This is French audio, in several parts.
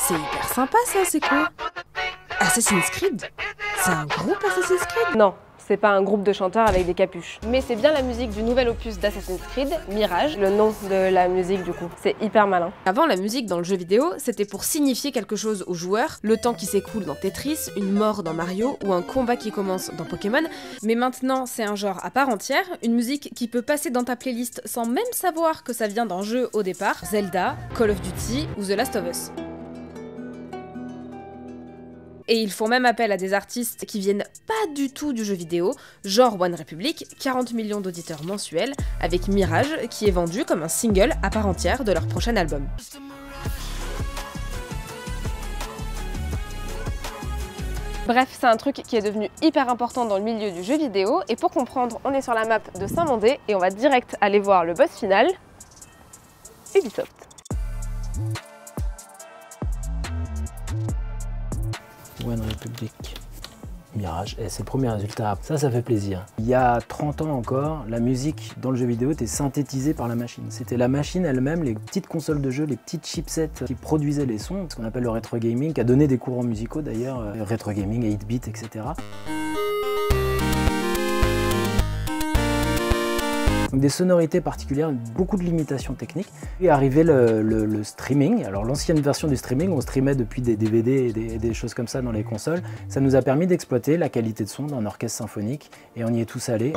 C'est hyper sympa ça, c'est quoi? Assassin's Creed? C'est un groupe Assassin's Creed? Non, c'est pas un groupe de chanteurs avec des capuches. Mais c'est bien la musique du nouvel opus d'Assassin's Creed, Mirage, le nom de la musique du coup. C'est hyper malin. Avant, la musique dans le jeu vidéo, c'était pour signifier quelque chose aux joueurs, le temps qui s'écoule dans Tetris, une mort dans Mario ou un combat qui commence dans Pokémon. Mais maintenant, c'est un genre à part entière, une musique qui peut passer dans ta playlist sans même savoir que ça vient d'un jeu au départ, Zelda, Call of Duty ou The Last of Us. Et ils font même appel à des artistes qui viennent pas du tout du jeu vidéo, genre One Republic, 40 millions d'auditeurs mensuels, avec Mirage, qui est vendu comme un single à part entière de leur prochain album. Bref, c'est un truc qui est devenu hyper important dans le milieu du jeu vidéo, et pour comprendre, on est sur la map de Saint-Mandé, et on va direct aller voir le boss final, Ubisoft. One Republic, Mirage, et c'est le premier résultat. Ça fait plaisir. Il y a 30 ans encore, la musique dans le jeu vidéo était synthétisée par la machine. C'était la machine elle-même, les petites consoles de jeu, les petites chipsets qui produisaient les sons, ce qu'on appelle le rétro gaming, qui a donné des courants musicaux d'ailleurs, rétro gaming, 8-bit, etc. Donc des sonorités particulières, beaucoup de limitations techniques. Et arrivé le streaming, alors l'ancienne version du streaming, on streamait depuis des DVD et des choses comme ça dans les consoles. Ça nous a permis d'exploiter la qualité de son d'un orchestre symphonique et on y est tous allés.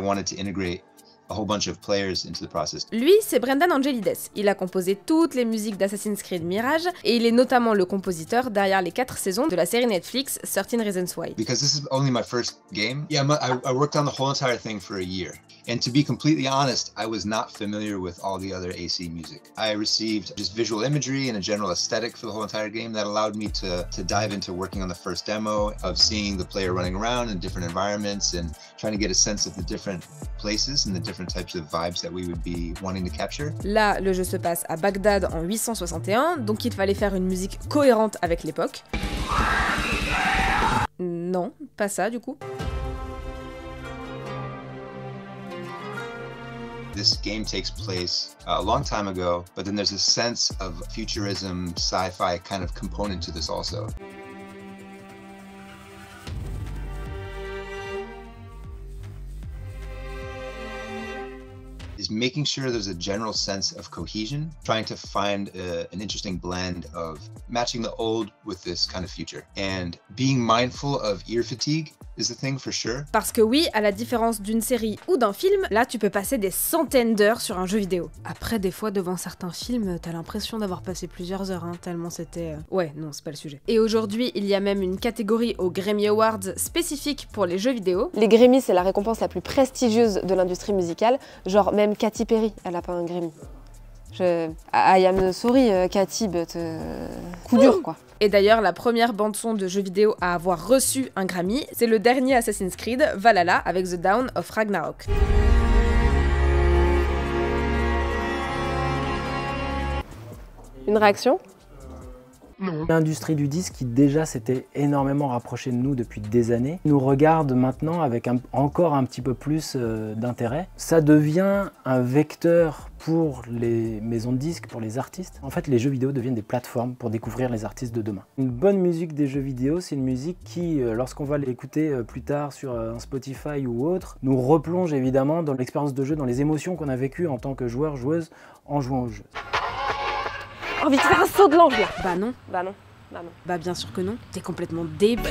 Lui, c'est Brendan Angelides. Il a composé toutes les musiques d'Assassin's Creed Mirage et il est notamment le compositeur derrière les 4 saisons de la série Netflix 13 Reasons Why. Because this is only my first game, yeah, I worked on the whole entire thing for a year. And to be completely honest, I was not familiar with all the other AC music. I received just visual imagery and a general aesthetic for the whole entire game that allowed me to dive into working on the first demo, of seeing the player running around in different environments and trying to get a sense of the different places and the different types of vibes that we would be wanting to capture. Là, le jeu se passe à Bagdad en 861, donc il fallait faire une musique cohérente avec l'époque. Non, pas ça du coup. This game takes place a long time ago, but then there's a sense of futurism, sci-fi kind of component to this also. Is making sure there's a general sense of cohesion, trying to find an interesting blend of matching the old with this kind of future. And being mindful of ear fatigue is the thing for sure. Parce que oui, à la différence d'une série ou d'un film, là tu peux passer des centaines d'heures sur un jeu vidéo. Après, des fois devant certains films, t'as l'impression d'avoir passé plusieurs heures, hein, tellement c'était... Ouais, non, c'est pas le sujet. Et aujourd'hui, il y a même une catégorie aux Grammy Awards spécifique pour les jeux vidéo. Les Grammy, c'est la récompense la plus prestigieuse de l'industrie musicale, genre même Katy Perry, elle a pas un Grammy. I am sorry, Katy, but coup dur quoi. Et d'ailleurs, la première bande-son de jeu vidéo à avoir reçu un Grammy, c'est le dernier Assassin's Creed, Valhalla, avec The Dawn of Ragnarok. Une réaction ? L'industrie du disque, qui déjà s'était énormément rapprochée de nous depuis des années, nous regarde maintenant avec encore un petit peu plus d'intérêt. Ça devient un vecteur pour les maisons de disques, pour les artistes. En fait, les jeux vidéo deviennent des plateformes pour découvrir les artistes de demain. Une bonne musique des jeux vidéo, c'est une musique qui, lorsqu'on va l'écouter plus tard sur un Spotify ou autre, nous replonge évidemment dans l'expérience de jeu, dans les émotions qu'on a vécues en tant que joueur, joueuse, en jouant au jeu. Envie de faire un saut de l'ange là. Bah non. Bah non. Bah non. Bah bien sûr que non. T'es complètement débile.